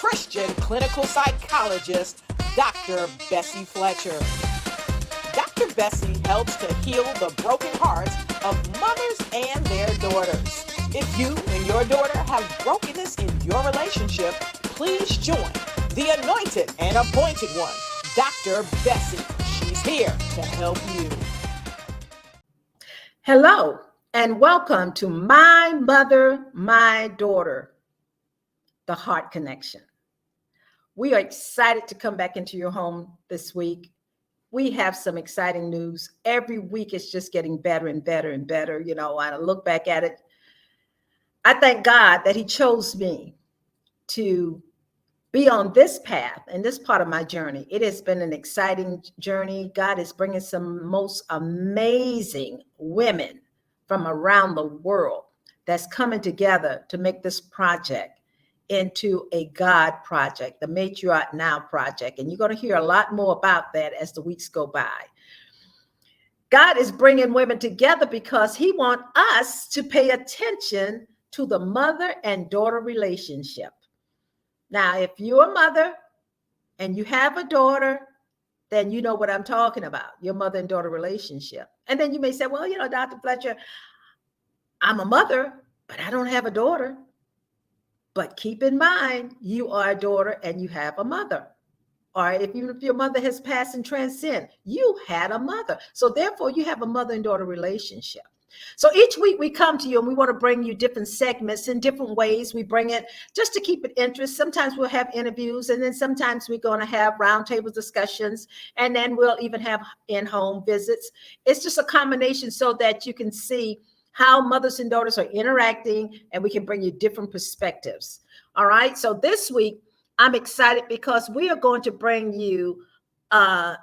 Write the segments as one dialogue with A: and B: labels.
A: Christian clinical psychologist, Dr. Bessie Fletcher. Dr. Bessie helps to heal the broken hearts of mothers and their daughters. If you and your daughter have brokenness in your relationship, please join the anointed and appointed one, Dr. Bessie. She's here to help you.
B: Hello, and welcome to My Mother, My Daughter, the Heart Connection. We are excited to come back into your home this week. We have some exciting news. Every week it's just getting better and better and better. You know, I look back at it. I thank God that He chose me to be on this path and this part of my journey. It has been an exciting journey. God is bringing some most amazing women from around the world that's coming together to make this project into a God project, the Matriarch Now project. And you're going to hear a lot more about that as the weeks go by. God is bringing women together because He wants us to pay attention to the mother and daughter relationship. Now, if you're a mother and you have a daughter, then you know what I'm talking about, your mother and daughter relationship. And then you may say, well, you know, Dr. Fletcher, I'm a mother, but I don't have a daughter. But keep in mind, you are a daughter and you have a mother. Or if your mother has passed and transcended, you had a mother. So therefore, you have a mother and daughter relationship. So each week we come to you and we want to bring you different segments in different ways. We bring it just to keep it interesting. Sometimes we'll have interviews, and then sometimes we're going to have roundtable discussions, and then we'll even have in-home visits. It's just a combination so that you can see how mothers and daughters are interacting, and we can bring you different perspectives. All right. So this week, I'm excited because we are going to bring you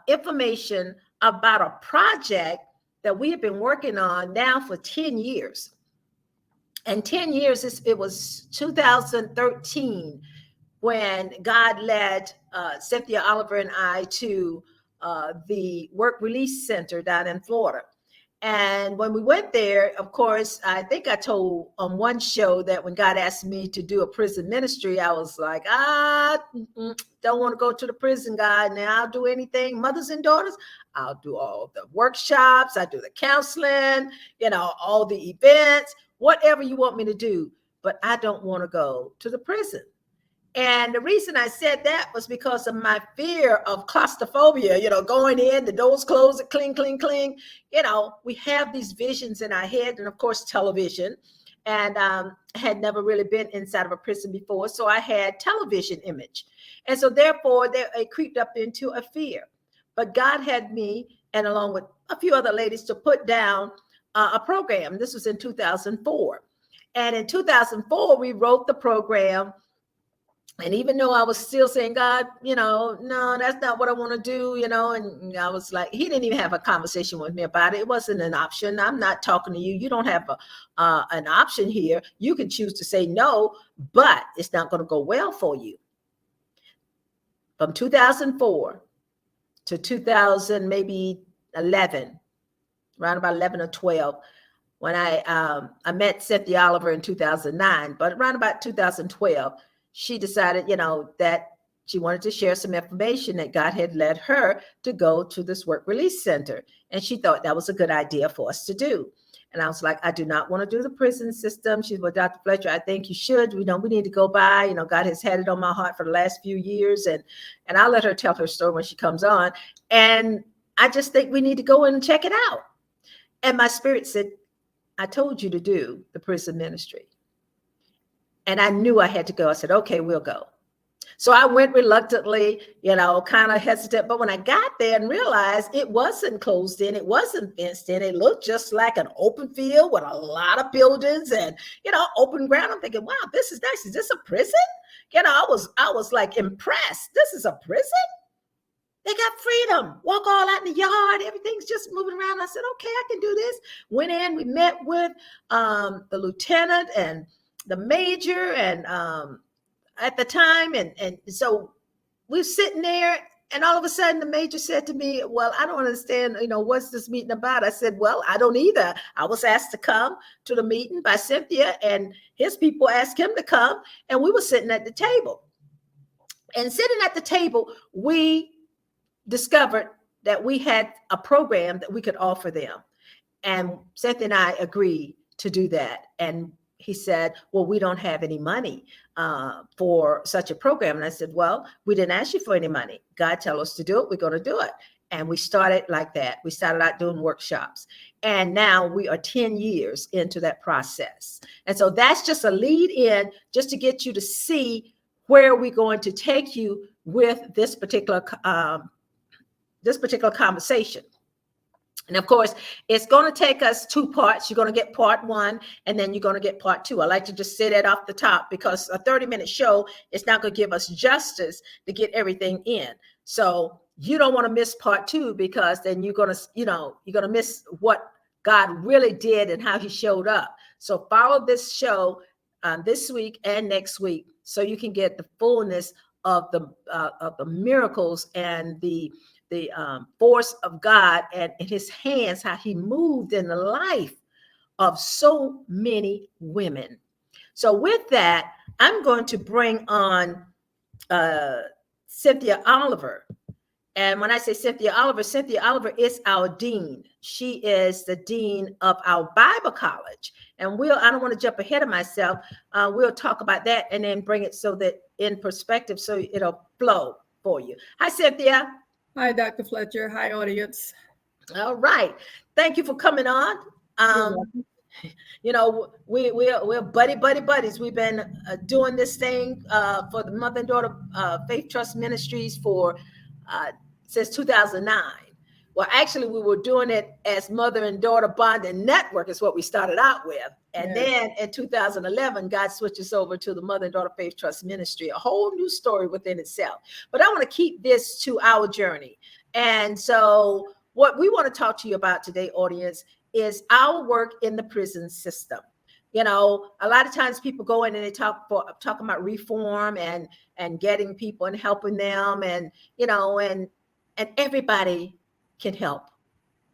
B: information about a project that we have been working on now for 10 years. And 10 years, it was 2013 when God led Cynthia Oliver and I to the Work Release Center down in Florida. And when we went there, of course, I think I told on one show that when God asked me to do a prison ministry, I was like, don't want to go to the prison, God. Now I'll do anything. Mothers and daughters, I'll do all the workshops. I do the counseling, you know, all the events, whatever you want me to do. But I don't want to go to the prison. And the reason I said that was because of my fear of claustrophobia, you know, going in, the doors closed, cling, cling, cling. You know, we have these visions in our head, and of course, television. And had never really been inside of a prison before. So I had television image. And so therefore, it creeped up into a fear. But God had me, and along with a few other ladies, to put down a program. This was in 2004. And in 2004, we wrote the program. And even though I was still saying, God, you know, no, that's not what I want to do, you know, and I was like, He didn't even have a conversation with me about it. It wasn't an option. I'm not talking to you. You don't have an option here. You can choose to say no, but it's not going to go well for you. From 2004 to 2000, maybe 11, around about 11 or 12, when I met Cynthia Oliver in 2009, but around about 2012, she decided, you know, that she wanted to share some information that God had led her to go to this Work Release Center. And she thought that was a good idea for us to do. And I was like, I do not want to do the prison system. She said, well, Dr. Fletcher, I think you should. We need to go by. You know, God has had it on my heart for the last few years. And I'll let her tell her story when she comes on. And I just think we need to go in and check it out. And my spirit said, I told you to do the prison ministry. And I knew I had to go. I said, okay, we'll go. So I went reluctantly, you know, kind of hesitant. But when I got there and realized it wasn't closed in, it wasn't fenced in, it looked just like an open field with a lot of buildings and, you know, open ground. I'm thinking, wow, this is nice. Is this a prison? You know, I was like impressed. This is a prison? They got freedom. Walk all out in the yard. Everything's just moving around. I said, okay, I can do this. Went in. We met with the lieutenant and the major and at the time. And so we're sitting there, and all of a sudden the major said to me, well, I don't understand, you know, what's this meeting about? I said, well, I don't either. I was asked to come to the meeting by Cynthia, and his people asked him to come, and we were sitting at the table. And sitting at the table, we discovered that we had a program that we could offer them. And Cynthia and I agreed to do that. And he said, well, we don't have any money for such a program. And I said, well, we didn't ask you for any money. God tell us to do it. We're going to do it. And we started like that. We started out doing workshops. And now we are 10 years into that process. And so that's just a lead in just to get you to see where we're going to take you with this particular conversation. And of course, it's going to take us 2 parts. You're going to get part 1, and then you're going to get part 2. I like to just say that off the top, because a 30-minute show is not going to give us justice to get everything in. So you don't want to miss part 2, because then you're going to miss what God really did and how he showed up. So follow this show this week and next week, so you can get the fullness of the miracles and the force of God and his hands, how he moved in the life of so many women. So with that, I'm going to bring on Cynthia Oliver. And when I say Cynthia Oliver is our dean. She is the dean of our Bible college. And I don't want to jump ahead of myself. We'll talk about that and then bring it so that in perspective, so it'll flow for you. Hi, Cynthia.
C: Hi, Dr. Fletcher. Hi, audience.
B: All right. Thank you for coming on. We're buddies. We've been doing this thing for the Mother and Daughter Faith Trust Ministries for since 2009. Well, actually, we were doing it as Mother and Daughter Bonding Network is what we started out with. And then in 2011, God switched us over to the Mother and Daughter Faith Trust Ministry, a whole new story within itself. But I want to keep this to our journey. And so what we want to talk to you about today, audience, is our work in the prison system. A lot of times people go in and they talk about reform and getting people and helping them, and everybody can help,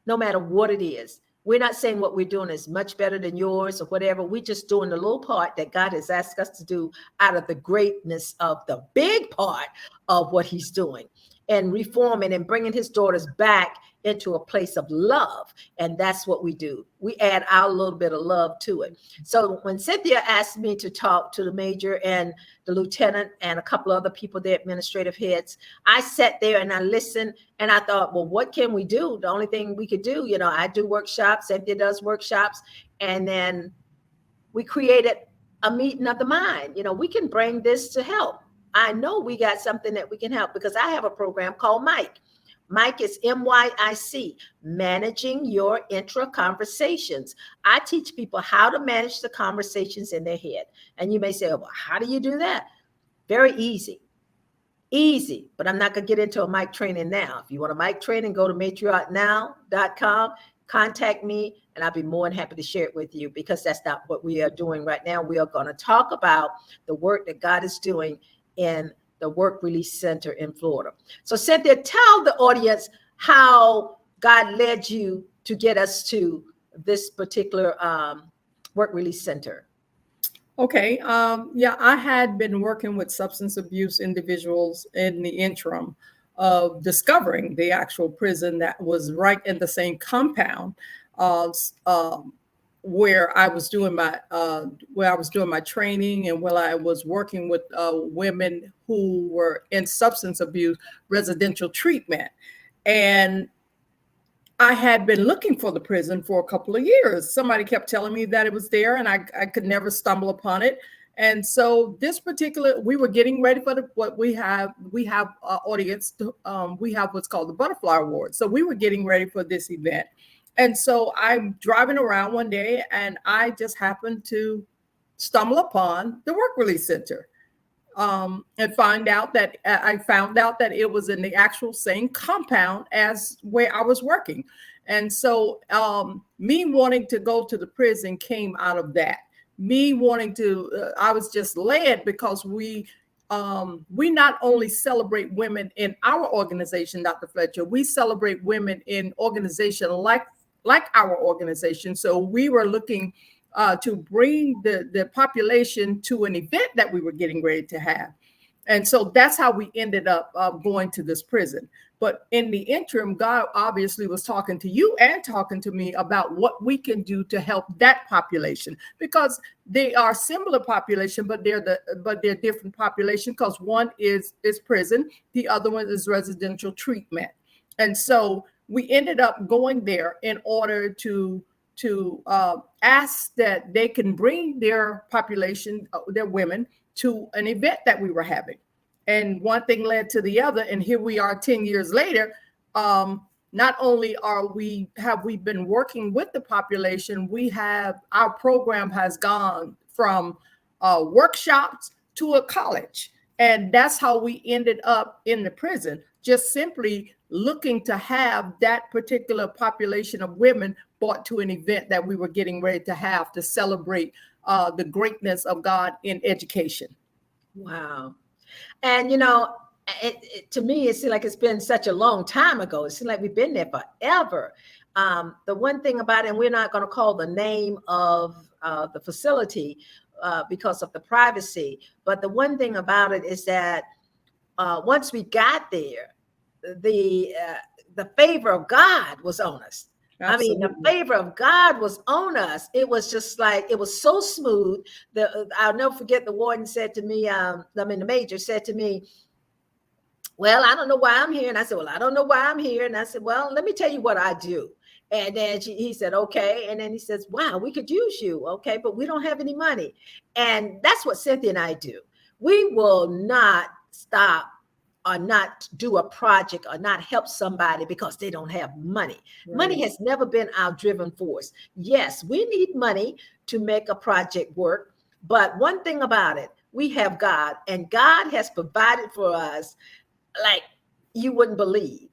B: no matter what it is. We're not saying what we're doing is much better than yours or whatever. We're just doing the little part that God has asked us to do out of the greatness of the big part of what he's doing, and reforming and bringing his daughters back into a place of love. And that's what we do. We add our little bit of love to it. So when Cynthia asked me to talk to the major and the lieutenant and a couple other people, their administrative heads, I sat there and I listened and I thought, well, what can we do? The only thing we could do, I do workshops, Cynthia does workshops, and then we created a meeting of the mind. We can bring this to help. I know we got something that we can help, because I have a program called Mike. Mike is MYIC, Managing Your Intra-Conversations. I teach people how to manage the conversations in their head. And you may say, well, how do you do that? Very easy. But I'm not going to get into a Mike training now. If you want a Mike training, go to matriarchnow.com, contact me, and I'll be more than happy to share it with you, because that's not what we are doing right now. We are going to talk about the work that God is doing in the Work Release Center in Florida. So Cynthia, tell the audience how God led you to get us to this particular Work Release Center.
C: Okay. I had been working with substance abuse individuals in the interim of discovering the actual prison that was right in the same compound where I was doing my training, and while I was working with women who were in substance abuse residential treatment. And I had been looking for the prison for a couple of years. Somebody kept telling me that it was there, and I could never stumble upon it. And so we were getting ready for what we have audience. We have what's called the Butterfly Award. So we were getting ready for this event. And so I'm driving around one day, and I just happened to stumble upon the Work Release Center, and found out that it was in the actual same compound as where I was working. And so me wanting to go to the prison came out of that. Me wanting to, I was just led, because we not only celebrate women in our organization, Dr. Fletcher, we celebrate women in organization like our organization. So we were looking to bring the population to an event that we were getting ready to have. And so that's how we ended up going to this prison. But in the interim, God obviously was talking to you and talking to me about what we can do to help that population, because they are similar population, but they're different population, because one is prison, the other one is residential treatment. And so we ended up going there in order to ask that they can bring their population, their women, to an event that we were having. And one thing led to the other, and here we are 10 years later. Not only have we been working with the population, our program has gone from workshops to a college. And that's how we ended up in the prison, just simply looking to have that particular population of women brought to an event that we were getting ready to have to celebrate the greatness of God in education.
B: Wow. And, to me, it seems like it's been such a long time ago. It seems like we've been there forever. The one thing about it, and we're not going to call the name of the facility because of the privacy, but the one thing about it is that once we got there, the favor of God was on us. Absolutely. I mean, the favor of God was on us. It was just like, it was so smooth. I'll never forget, the warden said to me, the major said to me, well, I don't know why I'm here. And I said, well, I don't know why I'm here. And I said, well, let me tell you what I do. And then he said, okay. And then he says, wow, we could use you. Okay, but we don't have any money. And that's what Cynthia and I do. We will not stop or not do a project or not help somebody because they don't have money. Right. Money has never been our driven force. Yes, we need money to make a project work. But one thing about it, we have God, and God has provided for us like you wouldn't believe.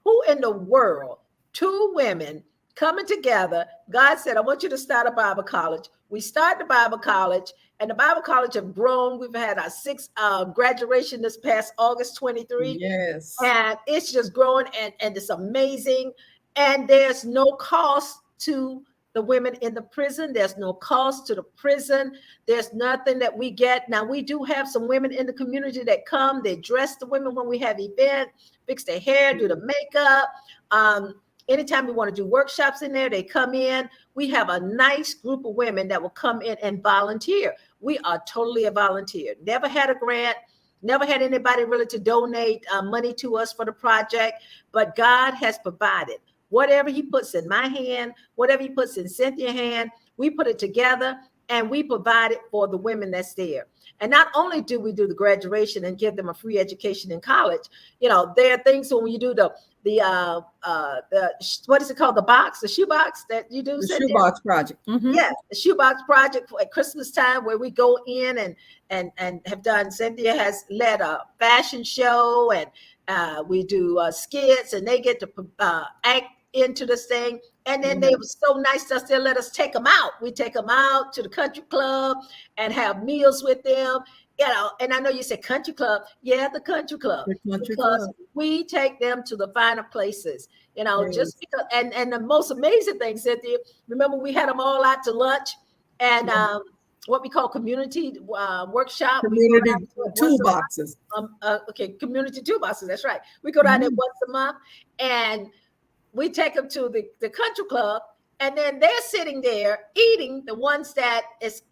B: Who in the world, two women coming together, God said, I want you to start a Bible college. We started the Bible college, and the Bible college have grown. We've had our sixth graduation this past August 23.
C: Yes.
B: And it's just growing, and it's amazing. And there's no cost to the women in the prison. There's no cost to the prison. There's nothing that we get. Now, we do have some women in the community that come. They dress the women when we have events, fix their hair, do the makeup. Anytime we want to do workshops in there, they come in. We have a nice group of women that will come in and volunteer. We are totally a volunteer. Never had a grant, never had anybody really to donate money to us for the project, but God has provided. Whatever he puts in my hand, whatever he puts in Cynthia's hand, we put it together and we provide it for the women that's there. And not only do we do the graduation and give them a free education in college, there are things when you do the what is it called? The shoebox that you do?
C: The shoebox project.
B: Mm-hmm. Yes, the shoebox project at Christmas time, where we go in and have done. Cynthia has led a fashion show, and we do skits, and they get to act into this thing. And then they were so nice to us, they let us take them out. We take them out to the country club and have meals with them. And I know you said country club. Yeah, the country club. Because we take them to the finer places, just because. And the most amazing thing, Cynthia, remember we had them all out to lunch and what we call community workshop.
C: Community toolboxes.
B: Community toolboxes. That's right. We go down there once a month, and we take them to the country club, and then they're sitting there eating the ones that is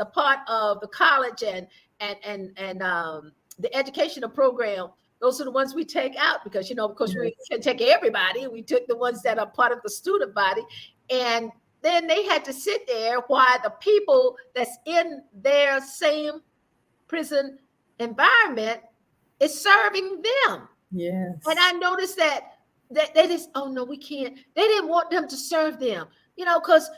B: a part of the college and the educational program. Those are the ones we take out because, of course, we can take everybody. We took the ones that are part of the student body, and then they had to sit there while the people that's in their same prison environment is serving them.
C: Yes.
B: And I noticed that they just, oh no, we can't. They didn't want them to serve them, because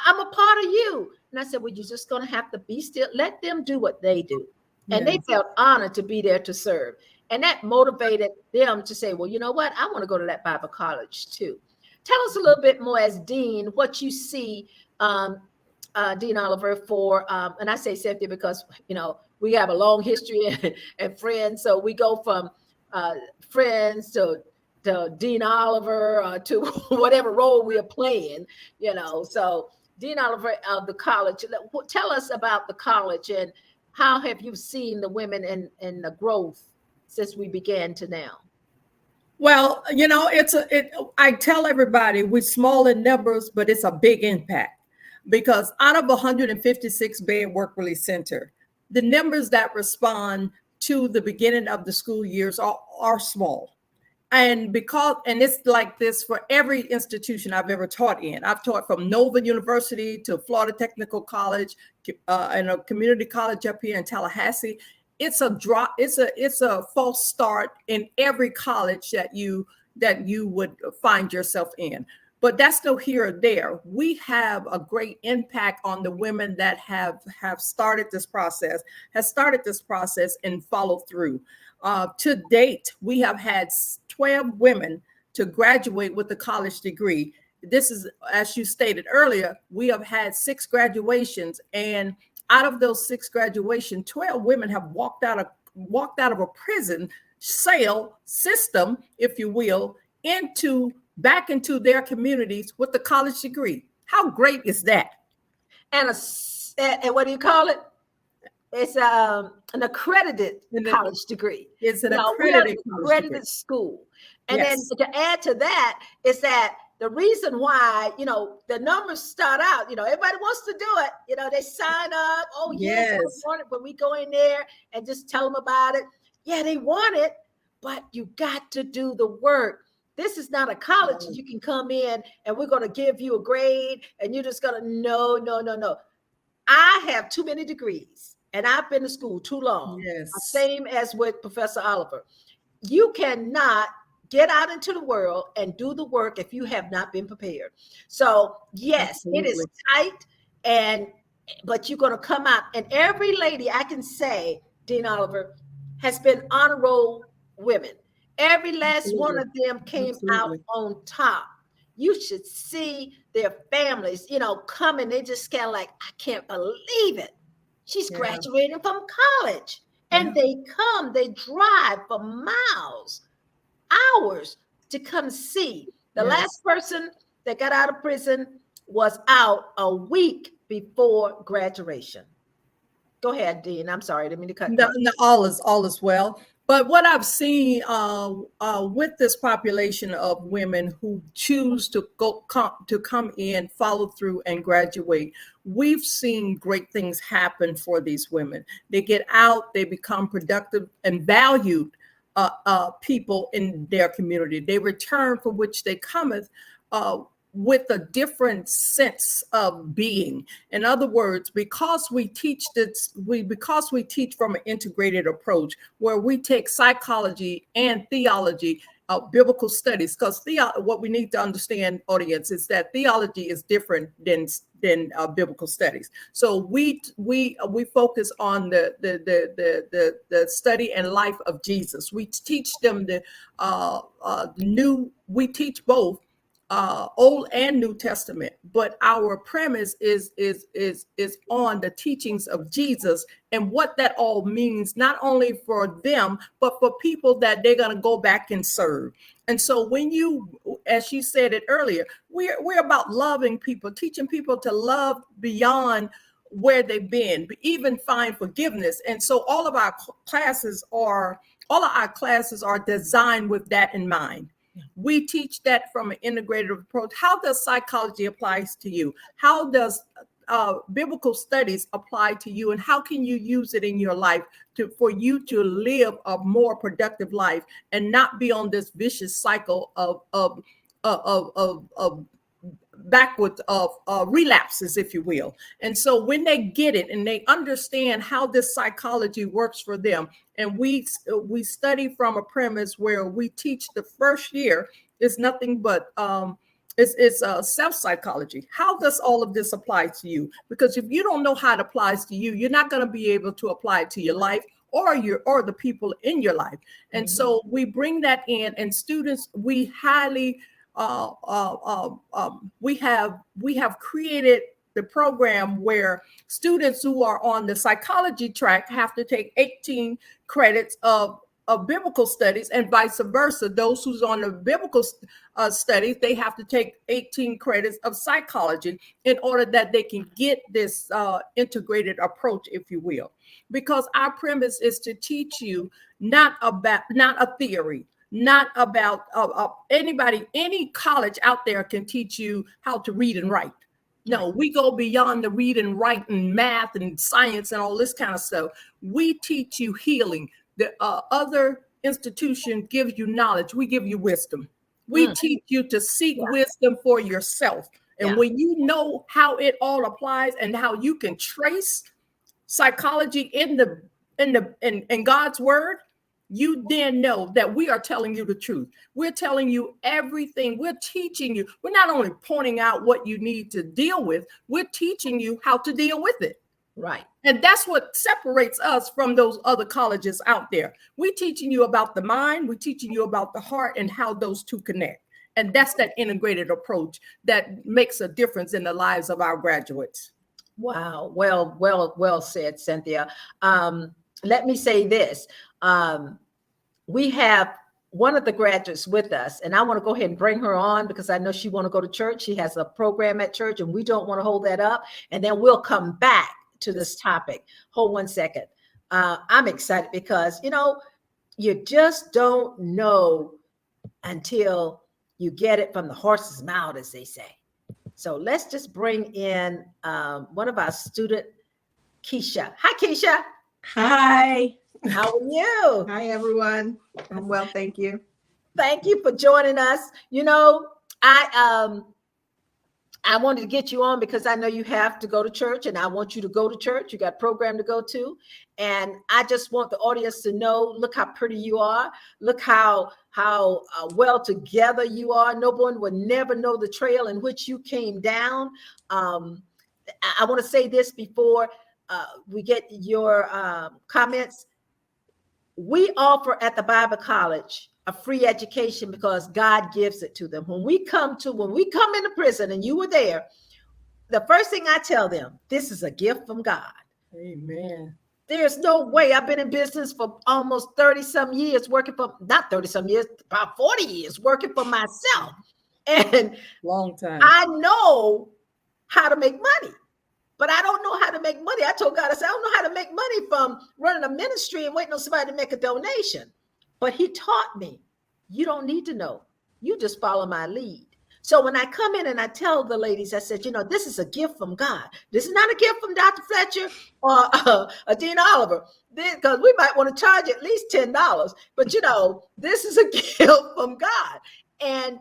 B: I'm a part of you. And I said, well, you're just going to have to be still. Let them do what they do. And they felt honored to be there to serve. And that motivated them to say, well, you know what? I want to go to that Bible college too. Tell us a little bit more as Dean, what you see, Dean Oliver, for, and I say Cynthia because, we have a long history and friends. So we go from friends to Dean Oliver to whatever role we are playing, So Dean Oliver of the college, tell us about the college How have you seen the women in the growth since we began to now?
C: Well, I tell everybody we're small in numbers, but it's a big impact because out of 156 bed work release center, the numbers that respond to the beginning of the school years are small. And it's like this for every institution I've ever taught in. I've taught from Nova University to Florida Technical College, and a community college up here in Tallahassee. It's a drop. It's a false start in every college that you would find yourself in. But that's no here or there. We have a great impact on the women that have started this process, and follow through. To date, we have had 12 women to graduate with a college degree. This is, as you stated earlier, we have had 6 graduations, and out of those 6 graduations, 12 women have walked out of a prison cell system, if you will, back into their communities with a college degree. How great is that?
B: And what do you call it? It's an accredited college degree.
C: It's an
B: accredited school. And
C: yes.
B: Then to add to that is that the reason why, the numbers start out, everybody wants to do it. They sign up. Oh, yes. When we go in there and just tell them about it. Yeah, they want it, but you got to do the work. This is not a college that you can come in and we're going to give you a grade and you're just going to, no. I have too many degrees. And I've been to school too long.
C: Yes.
B: Same as with Professor Oliver. You cannot get out into the world and do the work if you have not been prepared. So yes, Absolutely. It is tight, but you're going to come out. And every lady I can say, Dean Oliver, has been honor roll women. Every last Absolutely. One of them came Absolutely. Out on top. You should see their families, coming. They just kind of like, I can't believe it. She's graduating from college, and they drive for miles, hours to come see. The last person that got out of prison was out a week before graduation. Go ahead, Dean. I'm sorry, I didn't mean to cut.
C: No, all is well. But what I've seen with this population of women who choose to come in, follow through, and graduate, we've seen great things happen for these women. They get out, they become productive and valued people in their community. They return for which they cometh with a different sense of being. In other words, because we teach from an integrated approach where we take psychology and theology, biblical studies, because what we need to understand, audience, is that theology is different than biblical studies. So we focus on the study and life of Jesus. We teach them we teach both Old and New Testament, but our premise is on the teachings of Jesus and what that all means, not only for them, but for people that they're going to go back and serve. And so when as you said it earlier, we're about loving people, teaching people to love beyond where they've been, even find forgiveness. And so all of our classes are designed with that in mind. We teach that from an integrated approach. How does psychology apply to you? How does biblical studies apply to you? And how can you use it in your life for you to live a more productive life and not be on this vicious cycle of backwards of relapses, if you will. And so when they get it and they understand how this psychology works for them, and we study from a premise where we teach the first year is nothing but it's self-psychology. How does all of this apply to you? Because if you don't know how it applies to you, you're not going to be able to apply it to your life or the people in your life. And so we bring that in, and students, we highly we have created the program where students who are on the psychology track have to take 18 credits of biblical studies, and vice versa. Those who's on the biblical studies, they have to take 18 credits of psychology in order that they can get this integrated approach, if you will. Because our premise is to teach you not a theory, not about any college out there can teach you how to read and write. No, we go beyond the read and write and math and science and all this kind of stuff. We teach you healing. The other institution gives you knowledge. We give you wisdom. We teach you to seek wisdom for yourself. And when you know how it all applies and how you can trace psychology in God's word, you then know that we are telling you the truth. We're telling you everything. We're teaching you. We're not only pointing out what you need to deal with, we're teaching you how to deal with it.
B: Right.
C: And that's what separates us from those other colleges out there. We're teaching you about the mind. We're teaching you about the heart and how those two connect. And that's that integrated approach that makes a difference in the lives of our graduates.
B: Wow. Well said, Cynthia. Let me say this. We have one of the graduates with us, and I want to go ahead and bring her on because I know she want to go to church. She has a program at church, and we don't want to hold that up. And then we'll come back to this topic. Hold one second. I'm excited because, you just don't know until you get it from the horse's mouth, as they say. So let's just bring in one of our student, Keisha. Hi, Keisha.
D: Hi.
B: How are you?
D: Hi, everyone. I'm well, thank you.
B: Thank you for joining us. I wanted to get you on because I know you have to go to church, and I want you to go to church. You got a program to go to, and I just want the audience to know, look how pretty you are. Look how well together you are. No one would never know the trail in which you came down. I want to say this before we get your comments. We offer at the Bible College a free education because God gives it to them. When we come into prison, and you were there, the first thing I tell them, this is a gift from God.
C: Amen.
B: There's no way. I've been in business for almost 30 some years, not 30 some years, about 40 years working for myself. And
C: long time.
B: I know how to make money. But I don't know how to make money. I told God, I said, I don't know how to make money from running a ministry and waiting on somebody to make a donation. But he taught me, you don't need to know. You just follow my lead. So when I come in and I tell the ladies, I said, this is a gift from God. This is not a gift from Dr. Fletcher or Dean Oliver, because we might want to charge at least $10. But, this is a gift from God. And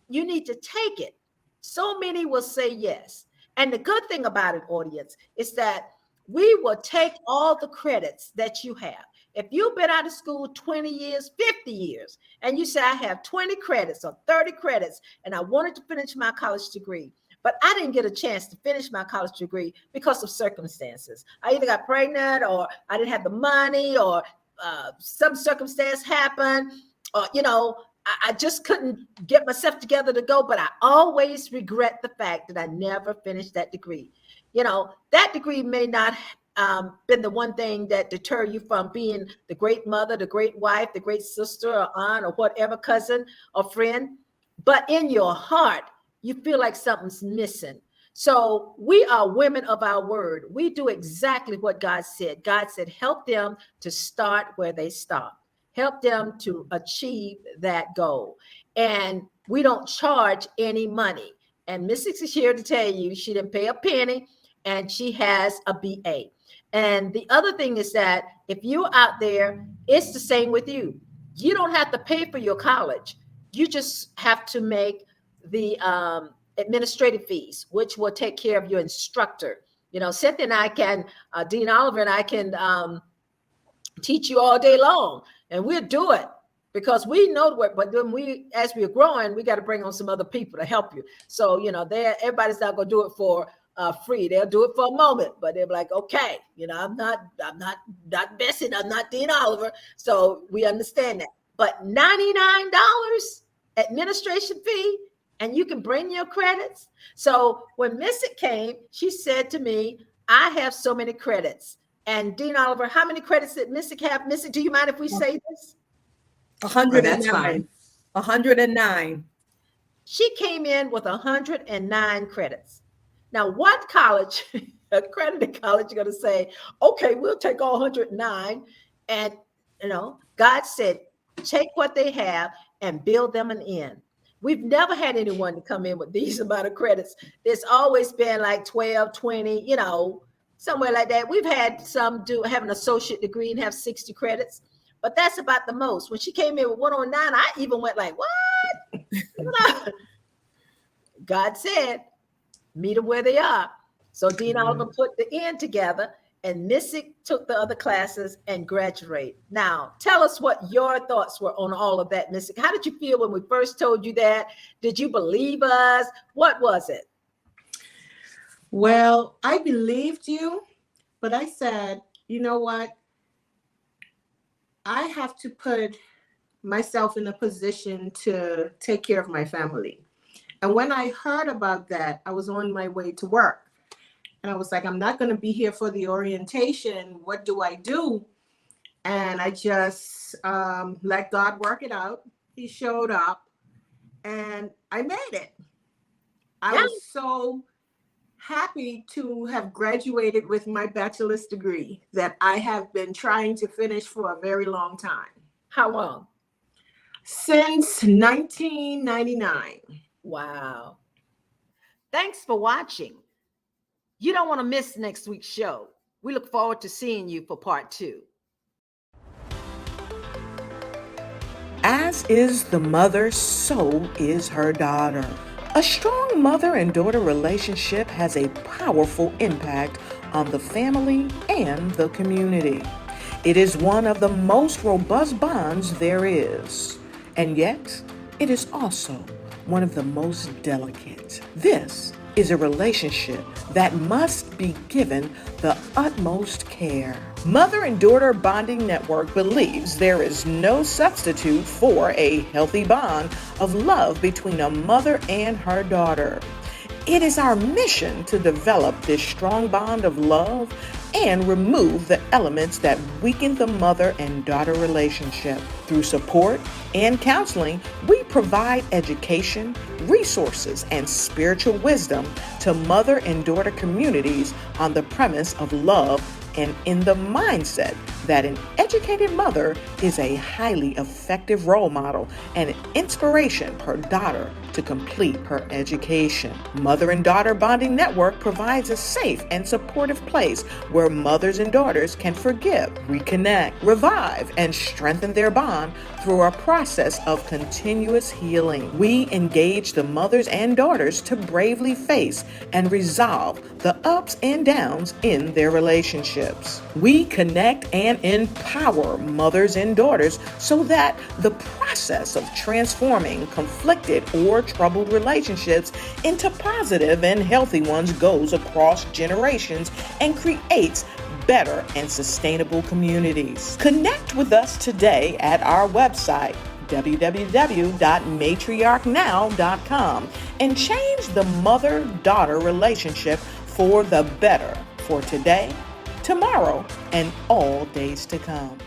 B: you need to take it. So many will say yes. And the good thing about it, audience, is that we will take all the credits that you have. If you've been out of school 20 years, 50 years, and you say, I have 20 credits or 30 credits, and I wanted to finish my college degree, but I didn't get a chance to finish my college degree because of circumstances. I either got pregnant, or I didn't have the money, or some circumstance happened, or, I just couldn't get myself together to go, but I always regret the fact that I never finished that degree. That degree may not been the one thing that deter you from being the great mother, the great wife, the great sister or aunt or whatever, cousin or friend. But in your heart, you feel like something's missing. So we are women of our word. We do exactly what God said. God said, help them to start where they stop. Help them to achieve that goal. And we don't charge any money. And Miss Six is here to tell you she didn't pay a penny, and she has a BA. And the other thing is that if you're out there, it's the same with you. You don't have to pay for your college. You just have to make the administrative fees, which will take care of your instructor. Cynthia and I can, Dean Oliver and I can teach you all day long. And we'll do it because we know what, but then as we're growing, we got to bring on some other people to help you. So, everybody's not going to do it for free. They'll do it for a moment, but they're like, okay, I'm not Bessie, I'm not Dean Oliver. So we understand that. But $99 administration fee, and you can bring your credits. So when Missy came, she said to me, I have so many credits. And Dean Oliver, how many credits did Missy have? Missy, do you mind if we say this?
C: 109. 109.
B: She came in with 109 credits. Now, what college, accredited college, are going to say, okay, we'll take all 109. And, God said, take what they have and build them an inn. We've never had anyone to come in with these amount of credits. There's always been like 12, 20, somewhere like that. We've had some have an associate degree and have 60 credits, but that's about the most. When she came in with 109, I even went like, what? God said, meet them where they are. So Dean Oliver put the inn together, and Missy took the other classes and graduated. Now, tell us what your thoughts were on all of that, Missy. How did you feel when we first told you that? Did you believe us? What was it?
D: Well, I believed you, but I said, you know what? I have to put myself in a position to take care of my family. And when I heard about that, I was on my way to work. And I was like, I'm not going to be here for the orientation. What do I do? And I just let God work it out. He showed up and I made it. I was so happy to have graduated with my bachelor's degree that I have been trying to finish for a very long time.
B: How long?
D: Since 1999.
B: Wow. Thanks for watching. You don't want to miss next week's show. We look forward to seeing you for part 2.
A: As is the mother, so is her daughter. A strong mother and daughter relationship has a powerful impact on the family and the community. It is one of the most robust bonds there is, and yet it is also one of the most delicate. This is a relationship that must be given the utmost care. Mother and Daughter Bonding Network believes there is no substitute for a healthy bond of love between a mother and her daughter. It is our mission to develop this strong bond of love and remove the elements that weaken the mother and daughter relationship. Through support and counseling, we provide education, resources, and spiritual wisdom to mother and daughter communities on the premise of love and in the mindset that an educated mother is a highly effective role model and an inspiration for her daughter to complete her education. Mother and Daughter Bonding Network provides a safe and supportive place where mothers and daughters can forgive, reconnect, revive, and strengthen their bond through a process of continuous healing. We engage the mothers and daughters to bravely face and resolve the ups and downs in their relationships. We connect and empower mothers and daughters so that the process of transforming conflicted or troubled relationships into positive and healthy ones goes across generations and creates better and sustainable communities. Connect with us today at our website, www.matriarchnow.com, and change the mother-daughter relationship for the better for today, tomorrow, and all days to come.